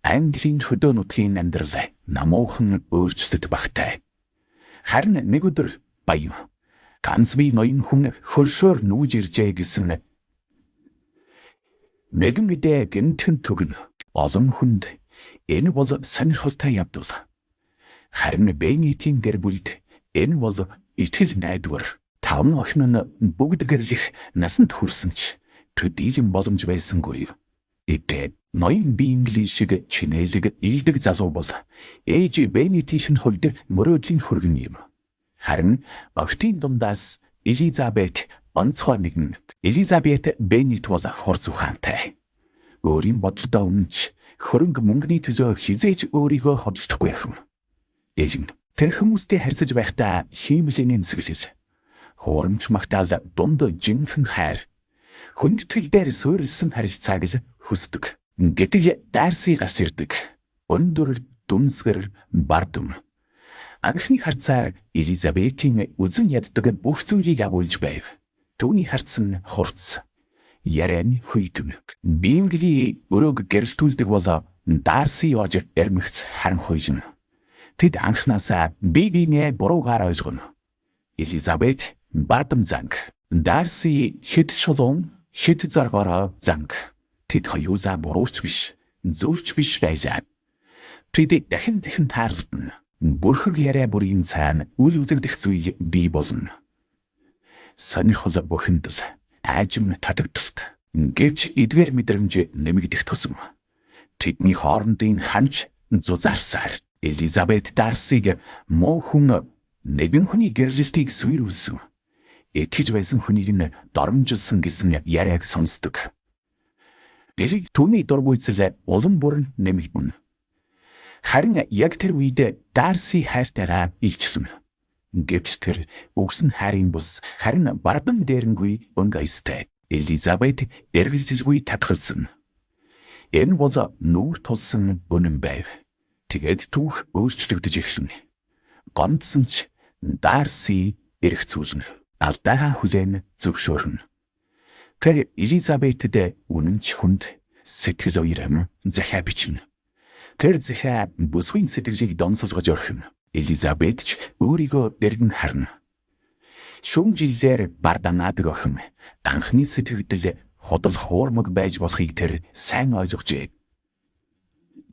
Английн хөдөө нутгийн амьдрал намуухан өөрчлөлт багтай. Харин нэг өдөр баян ганцбий ноён хүн хөршөөр нүүж иржээ гэсэн нэгэн мэдээ гинтхэн түгэн олон хүнд энэ бол сонирхолтой явдал. Харин Бенитийн гэр бүлд энэ бол итгэл найдвар. Таван охин нь бүгд гэрлэх насанд хүрсэн ч төдийжин боломж байсангүй. Эдгээр ноён биенгли шиг чинээзэг ийдэг залуу бол ээж Бенитийн хувьд мөрөөдлийн хүргэн юм. Харин охтын дундаас Элизабет онцгой нэгэн. Элизабет Бенит бол хурц ухаантай. Өөрийн бодолдоо үнэнч хөрөнгө мөнгөний төлөө хизээч өөрийгөө хоцдохгүй юм. Ээж нь тэр хүмүүстэй харьцаж байхдаа шиймлэний нисгэлээс хуурамч магтаал дунд жинхэнэ хайр хүндэтгэл дээр суурилсан харилцааг хүсдэг. Гэтэл Дарси гарч ирдэг. Өндөр дүнсгэр бардам. Анхны харцаар Элизабетийн үзэн яддаг бүх зүйлийг агуулж байв. Түүний харц нь хурц. Ярен хүйтэн. Биенгли өрөөг гэрэлтүүлдэг бол Дарси ож эрмэгц харан хойжно. Тэд анхнаасаа биений буруугаар ойлгоно. Элизабет бардам занг. Дарси хэд шулуун хэд заргаараа занг. Тэд хоёулаа бурууч биш, зөвч биш байжээ. Тэд дахин таарлтна. Бүрхэг яриа бүрийн цаана үл үзэгдэх зүйл бий болно. Сонирхол бухимдал аажим татагдсан. Гэвч эдгээр мэдрэмж нэмэгдэх тусам тэдний хоорондын ханч зузаарсаар Элизабет Дарсиг муу хүн нэгэн хүний гэрэлтийг суйруулсан. Итгэж байсан хүнийг нь доромжилсан гэсэн яриаг сонсдог. Элиг түүний дургуйцэл улам бүр нэмэгдэнэ. Харин яг тэр үед Дарси хайртайгаа илчилсэн. Гэвч тэр өгсөн хайрын бус харин бардам дээрэнгүй өнгөйстэй. Элизабет эргэлзэлгүй татгалзсан. Энэ бол нүүр тулсан үнэн байв. Тэгээд түүх өөрчлөгдөж эхэлнэ. Гомдсон ч Дарси эргцүүлнэ. Алдаагаа хүлээн зөвшөөрнө. Тэр Элизабетэд үнэнч хүнд сэтгэл уярам захиа бичнэ. Тэр захиа бүсгүй сэтгэлийг донсолгож орхино. Элизабет ч өөрийгөө дэргэн харна. Шүүм жилээр бардамнаадаг охин анхны сэтгэгдэл худал хуурмаг байж болохыг тэр сайн ойлгожээ.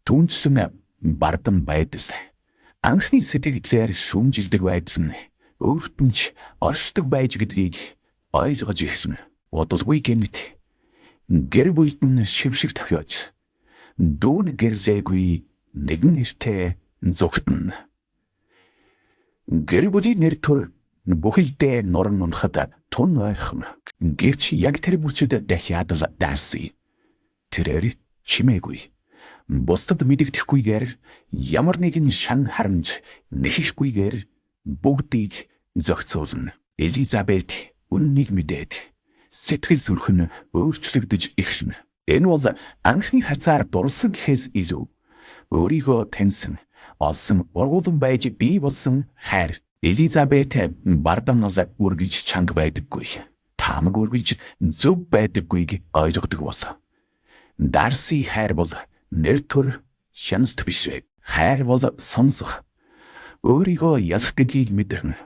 Түүнчлэн бардам байдал анхны сэтгэгдлээр шүүмжилдэг байдал нь өөртөнч оршдог байж гэдгийг ойлгож ирсэн. Удалгүй гэнэт гэр бүлд нь шившиг тохиож дүүн гэрзээгүй нэгэн эртээ зүгтэн. Гэр бүлийн нэр төр бүхэлдээ норн унахад тун ойрхон. Гэвч яг тэр бүлчэд дахиад л Дарси. Тэрээр чимээгүй. Бусдад мэдэгдэхгүйгээр ямар нэгэн шан харамж нэхэхгүйгээр бүгдийг зохицуулна. Элизабет үннийг мэдээд сэтгэл зүрх нь өөрчлөгдөж эхэлнэ. Энэ бол анхны хацаар дурлсан гэхээс илүү өөрийгөө таньсан, олсон ургуулсан байж бий болсон хайр. Элизабет бардамнаас үргэлж чанга байдаггүй. Таамаг үргэлж зөв байдаггүйг ойлгодог болсон. Дарси хайр бол нэр төр шаналт биш. Хайр бол сонсох. Өөрийгөө ялах гэдгийг мэдэрнэ.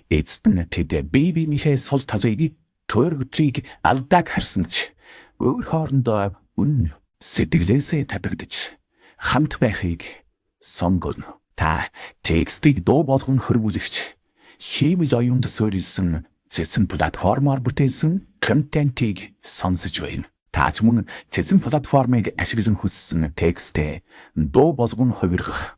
Эцэст нь тэд бибинийхээ сул тазыг төрөгдрийг алдааг харсан ч өөр хоорондоо үн сэтгэлээсээ татагдаж хамт байхыг сонгоно. Та текстийг дуу болгон хөрвүүлэгч шиймэл оюунд суурилсан цэцэн платформоор бүтээсэн контентийг сонсож байна. Та ч мөн цэцэн платформыг ашиглан хүссэн текстээ дуу болгон хувиргах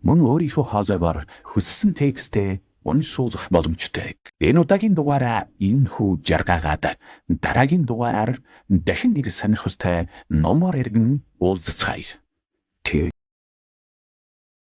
мөн өөрийнхөө хоолойгоор хүссэн текстээ уншуулах боломжтой. Энэ удаагийн дугаараа энэхүү жаргаагаад дараагийн дугаараар дахин нэг сонирхолтой номоор иргэн уулзцгаая.